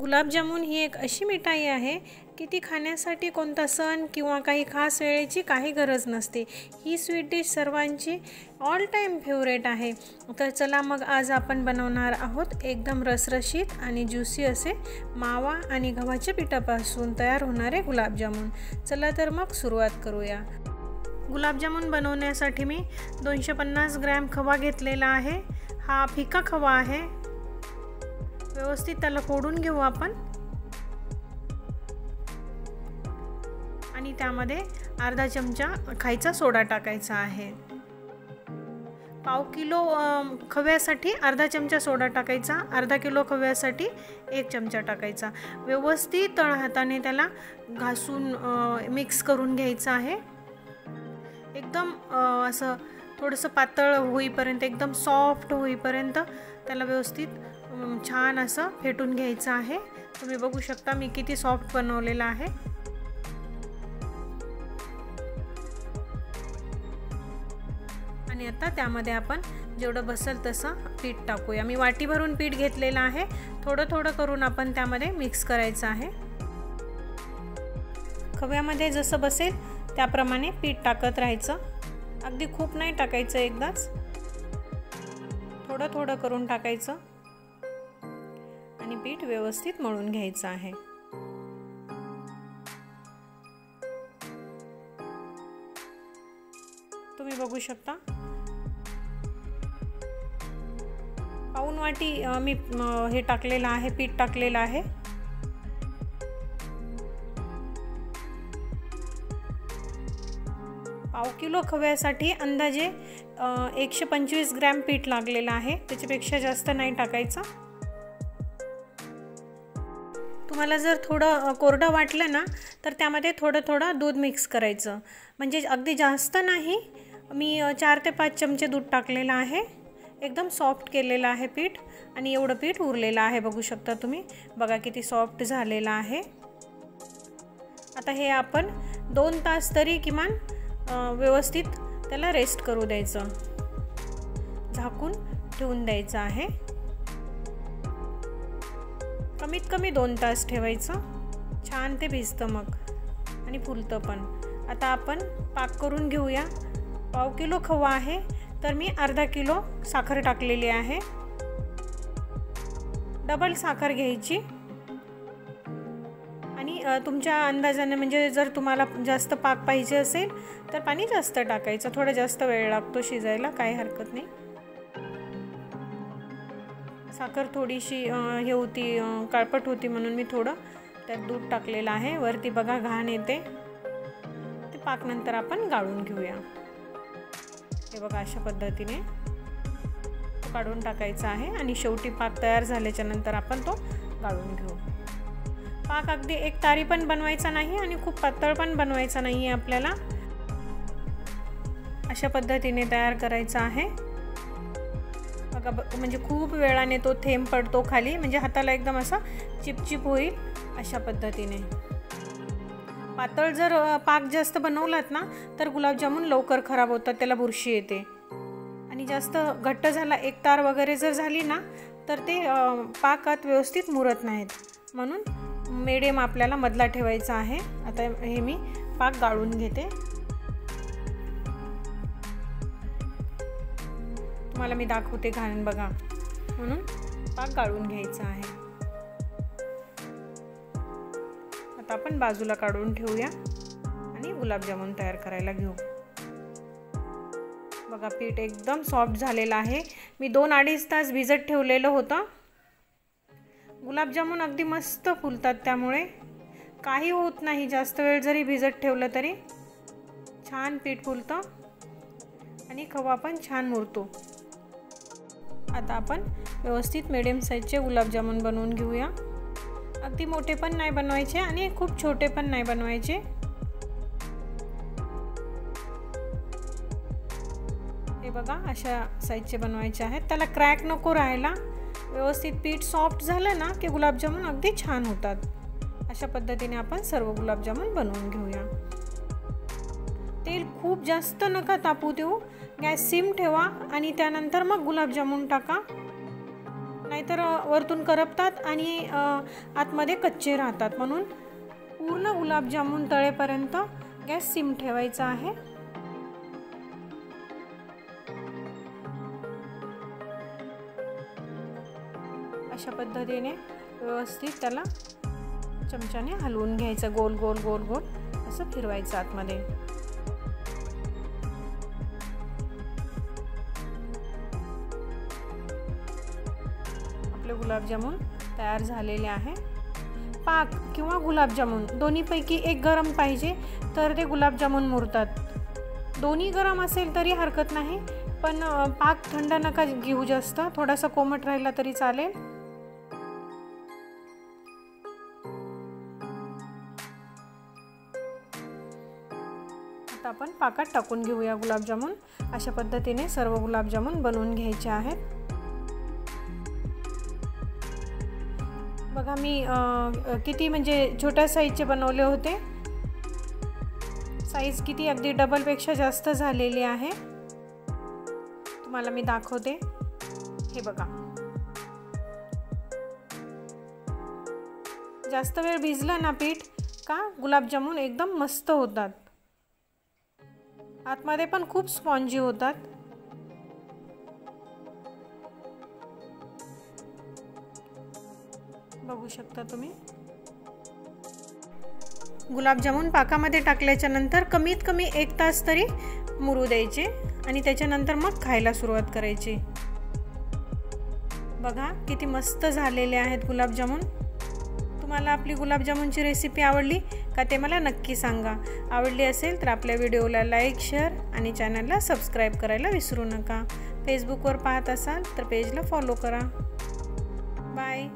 गुलाबजामुन ही एक अशी मिठाई आहे की ती खाण्यासाठी कोणता सण किंवा काही खास वेळेची काही गरज नसते। ही स्वीट डिश सर्वांची ऑल टाइम फेवरेट आहे। तर चला मग आज आपण बनवणार आहोत एकदम रसरशीत आणि ज्युसी असे मावा आणि गव्हाच्या पिठापासून तयार होणारे गुलाबजामुन। चला तर मग सुरुवात करूया। गुलाबजामुन बनवण्यासाठी मी 250 ग्रॅम खवा घेतलेला आहे। हा फिका खवा आहे। व्यवस्थित त्याला फोडून घेऊ आपण आणि त्यामध्ये अर्धा चमचा खायचा सोडा टाकायचा आहे। पाव किलो खव्यासाठी अर्धा चमचा सोडा टाकायचा, अर्धा किलो खव्यासाठी 1 चमचा टाकायचा। व्यवस्थित तळहाताने त्याला घासून मिक्स करून घ्यायचं आहे। एकदम असं थोडंसं पातळ होईपर्यंत, एकदम सॉफ्ट होईपर्यंत त्याला व्यवस्थित छान असं फेटून घ्यायचं आहे। तुम्ही बघू शकता मी किती सॉफ्ट बनवलेला आहे। आणि आता त्यामध्ये आपण जेवढं बसेल तसं पीठ टाकूया। मी वाटी भरून पीठ घेतलेलं आहे। थोडं थोडं करून आपण त्यामध्ये मिक्स करायचं आहे। खव्यामध्ये जसं बसेल त्याप्रमाणे पीठ टाकत राहायचं। अगदी खूप नाही टाकायचं, एकदाच थोडं थोडं करून टाकायचं आणि पीठ व्यवस्थित मळून घ्यायचं आहे। तुम्ही बघू शकता पाऊण वाटी मी हे टाकलेलं आहे, पीठ टाकलेलं आहे। पाव किलो खव्यासाठी अंदाजे 125 ग्रॅम पीठ लागलेलं आहे। त्याच्यापेक्षा जास्त नाही टाकायचं। तुम्हाला जर थोडं कोरडं वाटलं ना तर त्यामध्ये थोडं थोडं दूध मिक्स करायचं, म्हणजे अगदी जास्त नाही। मी 4 ते 5 चमचे दूध टाकलेलं आहे। एकदम सॉफ्ट केलेलं आहे पीठ आणि एवढं पीठ उरलेलं आहे। बघू शकता तुम्ही, बघा किती सॉफ्ट झालेलं आहे। आता हे आपण 2 तास तरी किमान व्यवस्थित त्याला रेस्ट करू द्यायचं, झाकून ठेवून द्यायचं आहे। कमीत कमी 2 तास ठेवायचं, छान ते भिजतं मग आणि फुलतं पण। आता आपण पाक करून घेऊया। पाव किलो खवा आहे तर मी अर्धा किलो साखर टाकलेली आहे। डबल साखर घ्यायची आणि तुमच्या अंदाजाने, म्हणजे जर तुम्हाला जास्त पाक पाहिजे असेल तर पाणी जास्त टाकायचं। थोडा जास्त वेळ लागतो शिजायला, काही हरकत नाही। साखर थोडीशी हे होती, काळपट होती, म्हणून मी थोडं त्यात दूध टाकलेलं आहे। वरती बघा घाण येते, ते पाक नंतर आपण गाळून घेऊया। हे बघा अशा पद्धतीने काढून टाकायचा आहे आणि शेवटी पाक तयार झाल्याच्या नंतर आपण तो गाळून घेऊ। पाक अगदी एक तारी पण बनवायचा नाही आणि खूप पातळ पण बनवायचा नाही आहे आपल्याला। अशा पद्धतीने तयार करायचा आहे। बघा म्हणजे खूप वेळाने तो थेंब पडतो खाली, म्हणजे हाताला एकदम असा चिपचिप होईल अशा पद्धतीने। पातळ जर पाक जास्त बनवलात ना तर गुलाबजामुन लवकर खराब होतात, त्याला बुरशी येते। आणि जास्त घट्ट झाला, एक तार वगैरे जर झाली ना तर ते पाकात व्यवस्थित मुरत नाहीत। म्हणून मीडियम आपल्याला मधला ठेवायचा आहे। आता हे मी पाक गाळून घेते, तुम्हाला मी दाखवते घालून बघा, म्हणून पाक गाळून घ्यायचा आहे। आता आपण बाजूला काढून ठेवूया आणि गुलाबजामुन तयार करायला घेऊ। बघा पीठ एकदम सॉफ्ट झालेलं आहे। मी 2-2.5 तास भिजत ठेवलेलं होतं। गुलाबजामुन अगदी मस्त फुलतात, त्यामुळे काही होत नाही, जास्त वेळ जरी भिजत ठेवलं तरी छान पीठ फुलतं आणि खवा पण छान मुरतो। आता आपण व्यवस्थित मीडियम साईजचे गुलाबजामुन बनवून घेऊया। अगदी मोठे पण नाही बनवायचे आणि खूप छोटे पण नाही बनवायचे। हे बघा अशा साईजचे बनवायचे आहेत। त्याला क्रॅक नको राहायला, व्यवस्थित पीठ सॉफ्ट झालं ना की गुलाबजामुन अगदी छान होतात। अशा पद्धतीने आपण सर्व गुलाबजामुन बनवून घेऊया। तेल खूप जास्त नका तापू देऊ, गॅस सिम ठेवा आणि त्यानंतर मग गुलाबजामुन टाका, नाहीतर वरतून करपतात आणि आतमध्ये कच्चे राहतात. म्हणून पूर्ण गुलाबजामुन तळेपर्यंत गॅस सिम ठेवायचा आहे. अशा पद्धतीने व्यवस्थित त्याला चमच्याने हलवून घ्यायचं. गोल गोल गोल गोल असं फिरवायचं आतमध्ये. आपले गुलाबजामुन तयार झालेले आहे. पाक किंवा गुलाबजामुन दोन्हीपैकी एक गरम पाहिजे तर ते गुलाबजामुन मुरतात. दोन्ही गरम असेल तरी हरकत नाही, पण पाक थंड नका घेऊ जास्त, थोडासा कोमट राहिला तरी चालेल. आता आपण पाकात टाकून घेऊया गुलाबजामुन. अशा पद्धतीने सर्व गुलाबजामुन बनवून घ्यायचे आहेत. बघा मी किती म्हणजे छोट्या साईजचे बनवले होते. साईज किती अगदी डबलपेक्षा जास्त झालेली आहे. तुम्हाला मी दाखवते. हे बघा, जास्त वेळ भिजलं ना पीठ का गुलाबजामुन एकदम मस्त होतात. आतमध्ये पण खूप स्पॉन्जी होतात. बघू शकता तुम्ही. गुलाबजामुन पाकामध्ये टाकल्याच्या नंतर कमीत कमी 1 तास तरी मुरू द्यायचे आणि त्याच्यानंतर मग खायला सुरुवात करायची. बघा किती मस्त झालेले आहेत गुलाबजामुन. तुम्हाला आपली गुलाबजामुनची रेसिपी आवडली का ते मला नक्की सांगा. आवडली असेल तर आपल्या व्हिडिओला लाईक, शेअर आणि चॅनलला सबस्क्राईब करायला विसरू नका. फेसबुकवर पाहत असाल तर पेजला फॉलो करा. बाय.